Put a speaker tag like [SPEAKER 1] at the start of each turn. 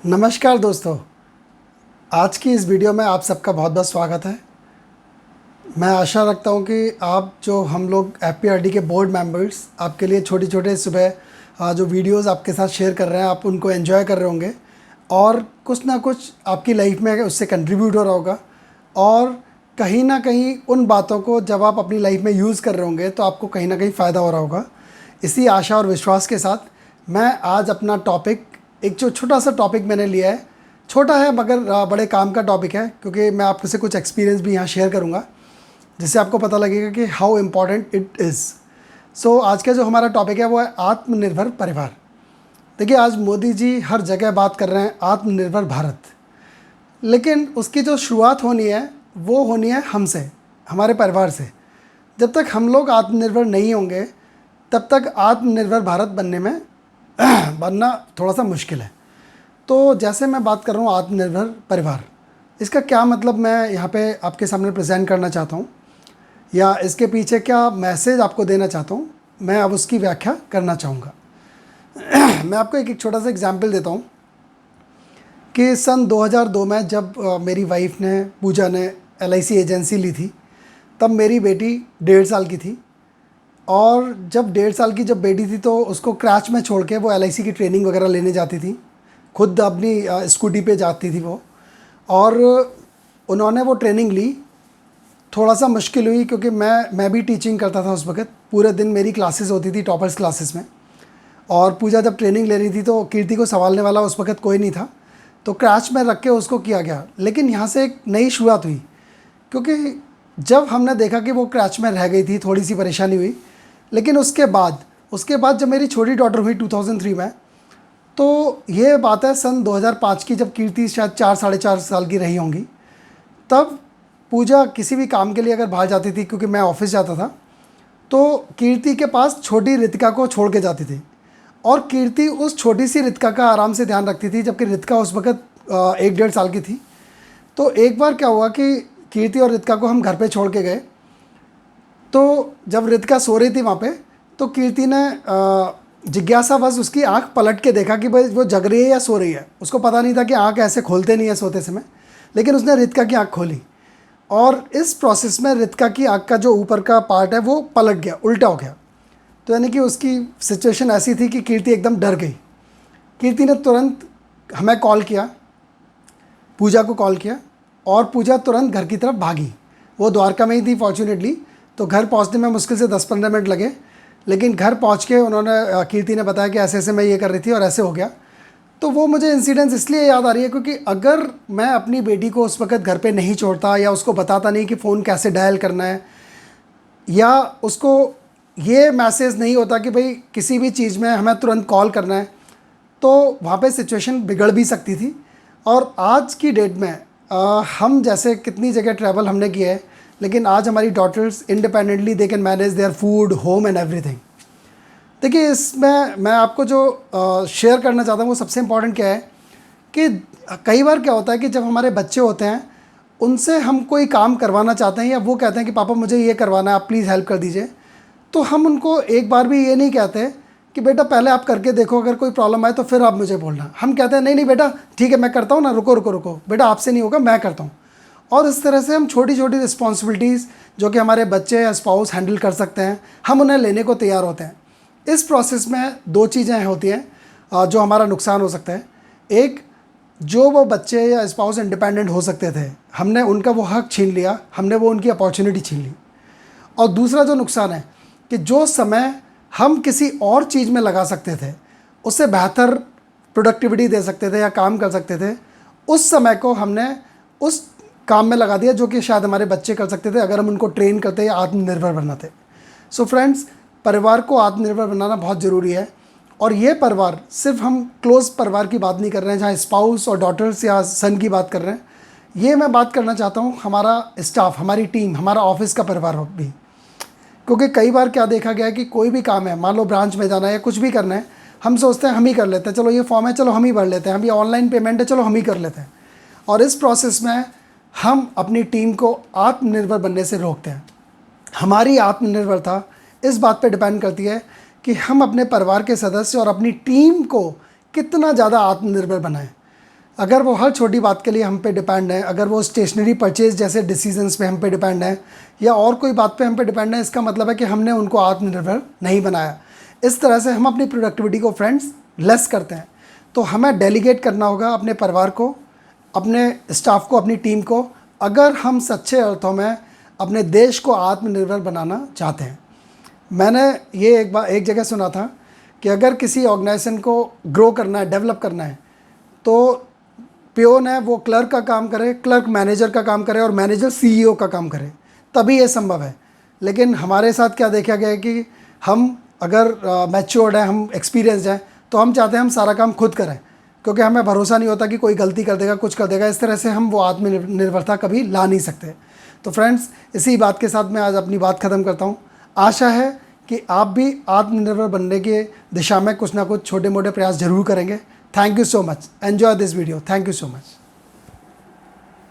[SPEAKER 1] नमस्कार दोस्तों। आज की इस वीडियो में आप सबका बहुत बहुत स्वागत है। मैं आशा रखता हूं कि आप जो हम लोग एफपीआरडी के बोर्ड मेंबर्स आपके लिए छोटे छोटे सुबह जो वीडियोस आपके साथ शेयर कर रहे हैं आप उनको एंजॉय कर रहे होंगे और कुछ ना कुछ आपकी लाइफ में उससे कंट्रीब्यूट हो रहा होगा और कहीं ना कहीं उन बातों को जब आप अपनी लाइफ में यूज़ कर रहे होंगे तो आपको कहीं ना कहीं फ़ायदा हो रहा होगा। इसी आशा और विश्वास के साथ मैं आज अपना टॉपिक, एक जो छोटा सा टॉपिक मैंने लिया है, छोटा है मगर बड़े काम का टॉपिक है, क्योंकि मैं आपसे से कुछ एक्सपीरियंस भी यहाँ शेयर करूँगा जिससे आपको पता लगेगा कि हाउ इम्पॉर्टेंट इट इज़। सो आज का जो हमारा टॉपिक है वो है आत्मनिर्भर परिवार। देखिए, आज मोदी जी हर जगह बात कर रहे हैं आत्मनिर्भर भारत, लेकिन उसकी जो शुरुआत होनी है वो होनी है हमसे, हमारे परिवार से। जब तक हम लोग आत्मनिर्भर नहीं होंगे तब तक आत्मनिर्भर भारत बनना थोड़ा सा मुश्किल है। तो जैसे मैं बात कर रहा हूँ आत्मनिर्भर परिवार, इसका क्या मतलब मैं यहाँ पे आपके सामने प्रेजेंट करना चाहता हूँ या इसके पीछे क्या मैसेज आपको देना चाहता हूँ, मैं अब उसकी व्याख्या करना चाहूँगा। मैं आपको एक छोटा सा एग्जाम्पल देता हूँ कि सन 2002 में जब मेरी वाइफ ने, पूजा ने LIC एजेंसी ली थी, तब मेरी बेटी 1.5 साल की थी। और जब 1.5 साल की जब बेटी थी तो उसको क्रैच में छोड़ के वो LIC की ट्रेनिंग वगैरह लेने जाती थी, खुद अपनी स्कूटी पे जाती थी वो। और उन्होंने वो ट्रेनिंग ली। थोड़ा सा मुश्किल हुई क्योंकि मैं भी टीचिंग करता था उस वक्त, पूरे दिन मेरी क्लासेस होती थी टॉपर्स क्लासेस में। और पूजा जब ट्रेनिंग ले रही थी तो कीर्ति को संभालने वाला उस वक्त कोई नहीं था, तो क्रैच में रख के उसको किया गया। लेकिन यहाँ से एक नई शुरुआत हुई, क्योंकि जब हमने देखा कि वो क्रैच में रह गई थी, थोड़ी सी परेशानी हुई। लेकिन उसके बाद जब मेरी छोटी डॉटर हुई 2003 में, तो ये बात है सन 2005 की, जब कीर्ति शायद 4-4.5 साल की रही होंगी। तब पूजा किसी भी काम के लिए अगर बाहर जाती थी, क्योंकि मैं ऑफिस जाता था, तो कीर्ति के पास छोटी रितिका को छोड़ के जाती थी। और कीर्ति उस छोटी सी रितिका का आराम से ध्यान रखती थी, जबकि रितिका उस वक्त 1-1.5 साल की थी। तो एक बार क्या हुआ कि कीर्ति और रितिका को हम घर पे छोड़ के गए। तो जब रितिका सो रही थी वहाँ पे, तो कीर्ति ने जिज्ञासावश उसकी आंख पलट के देखा कि भाई वो जग रही है या सो रही है। उसको पता नहीं था कि आंख ऐसे खोलते नहीं है सोते समय, लेकिन उसने रितिका की आंख खोली। और इस प्रोसेस में रितिका की आंख का जो ऊपर का पार्ट है वो पलट गया, उल्टा हो गया। तो यानी कि उसकी सिचुएशन ऐसी थी कि कीर्ति एकदम डर गई। कीर्ति ने तुरंत हमें कॉल किया, पूजा को कॉल किया, और पूजा तुरंत घर की तरफ भागी। वो द्वारका में ही थी फॉर्चुनेटली, तो घर पहुंचने में मुश्किल से 10-15 मिनट लगे। लेकिन घर पहुंच के उन्होंने, कीर्ति ने बताया कि ऐसे ऐसे मैं ये कर रही थी और ऐसे हो गया। तो वो मुझे इंसिडेंस इसलिए याद आ रही है क्योंकि अगर मैं अपनी बेटी को उस वक्त घर पे नहीं छोड़ता या उसको बताता नहीं कि फ़ोन कैसे डायल करना है, या उसको ये मैसेज नहीं होता कि भाई किसी भी चीज़ में हमें तुरंत कॉल करना है, तो वहाँ पे सिचुएशन बिगड़ भी सकती थी। और आज की डेट में हम जैसे कितनी जगह ट्रैवल हमने किया है, लेकिन आज हमारी daughters independently they can manage their food, home and everything. देखिए, इसमें मैं आपको जो शेयर करना चाहता हूँ वो सबसे इम्पॉर्टेंट क्या है कि कई बार क्या होता है कि जब हमारे बच्चे होते हैं, उनसे हम कोई काम करवाना चाहते हैं या वो कहते हैं कि पापा मुझे ये करवाना है, आप प्लीज़ हेल्प कर दीजिए। तो हम उनको एक बार भी ये नहीं कहते कि बेटा पहले आप करके देखो, अगर कोई प्रॉब्लम आए तो फिर आप मुझे बोलना। हम कहते हैं नहीं नहीं बेटा ठीक है मैं करता हूँ ना, रुको रुको रुको बेटा, आपसे नहीं होगा, मैं करता हूँ। और इस तरह से हम छोटी छोटी रिस्पॉन्सिबिलिटीज़ जो कि हमारे बच्चे या स्पाउस हैंडल कर सकते हैं, हम उन्हें लेने को तैयार होते हैं। इस प्रोसेस में दो चीज़ें होती हैं जो हमारा नुकसान हो सकता है। एक, जो वो बच्चे या स्पाउस इंडिपेंडेंट हो सकते थे, हमने उनका वो हक छीन लिया, हमने वो उनकी अपॉर्चुनिटी छीन ली। और दूसरा जो नुकसान है कि जो समय हम किसी और चीज़ में लगा सकते थे, उससे बेहतर प्रोडक्टिविटी दे सकते थे या काम कर सकते थे, उस समय को हमने उस काम में लगा दिया जो कि शायद हमारे बच्चे कर सकते थे अगर हम उनको ट्रेन करते या आत्मनिर्भर बनाते। सो फ्रेंड्स, परिवार को आत्मनिर्भर बनाना बहुत ज़रूरी है। और ये परिवार, सिर्फ हम क्लोज़ परिवार की बात नहीं कर रहे हैं जहाँ स्पाउस और डॉटर्स या सन की बात कर रहे हैं, ये मैं बात करना चाहता हूँ हमारा स्टाफ, हमारी टीम, हमारा ऑफिस का परिवार भी। क्योंकि कई बार क्या देखा गया है कि कोई भी काम है, मान लो ब्रांच में जाना है या कुछ भी करना है, हम सोचते हैं हम ही कर लेते हैं, चलो ये फॉर्म है चलो हम ही भर लेते हैं, हम ये ऑनलाइन पेमेंट है चलो हम ही कर लेते हैं। और इस प्रोसेस में हम अपनी टीम को आत्मनिर्भर बनने से रोकते हैं। हमारी आत्मनिर्भरता इस बात पे डिपेंड करती है कि हम अपने परिवार के सदस्य और अपनी टीम को कितना ज़्यादा आत्मनिर्भर बनाएं। अगर वो हर छोटी बात के लिए हम पे डिपेंड है, अगर वो स्टेशनरी परचेज जैसे डिसीजंस पे हम पे डिपेंड है या और कोई बात पे हम पे डिपेंड है, इसका मतलब है कि हमने उनको आत्मनिर्भर नहीं बनाया। इस तरह से हम अपनी प्रोडक्टिविटी को फ्रेंड्स लेस करते हैं। तो हमें डेलीगेट करना होगा अपने परिवार को, अपने स्टाफ को, अपनी टीम को, अगर हम सच्चे अर्थों में अपने देश को आत्मनिर्भर बनाना चाहते हैं। मैंने ये एक जगह सुना था कि अगर किसी ऑर्गेनाइजेशन को ग्रो करना है, डेवलप करना है, तो पियोन है वो क्लर्क का काम करे, क्लर्क मैनेजर का काम करे और मैनेजर सीईओ का काम करे, तभी ये संभव है। लेकिन हमारे साथ क्या देखा गया है कि हम अगर मैच्योर्ड है, हम एक्सपीरियंसड हैं, तो हम चाहते हैं हम सारा काम खुद करें, क्योंकि हमें भरोसा नहीं होता कि कोई गलती कर देगा, कुछ कर देगा। इस तरह से हम वो आत्मनिर्भरता कभी ला नहीं सकते। तो फ्रेंड्स, इसी बात के साथ मैं आज अपनी बात ख़त्म करता हूँ। आशा है कि आप भी आत्मनिर्भर बनने की दिशा में कुछ ना कुछ छोटे मोटे प्रयास जरूर करेंगे। Thank you so much. Enjoy this video. Thank you so much.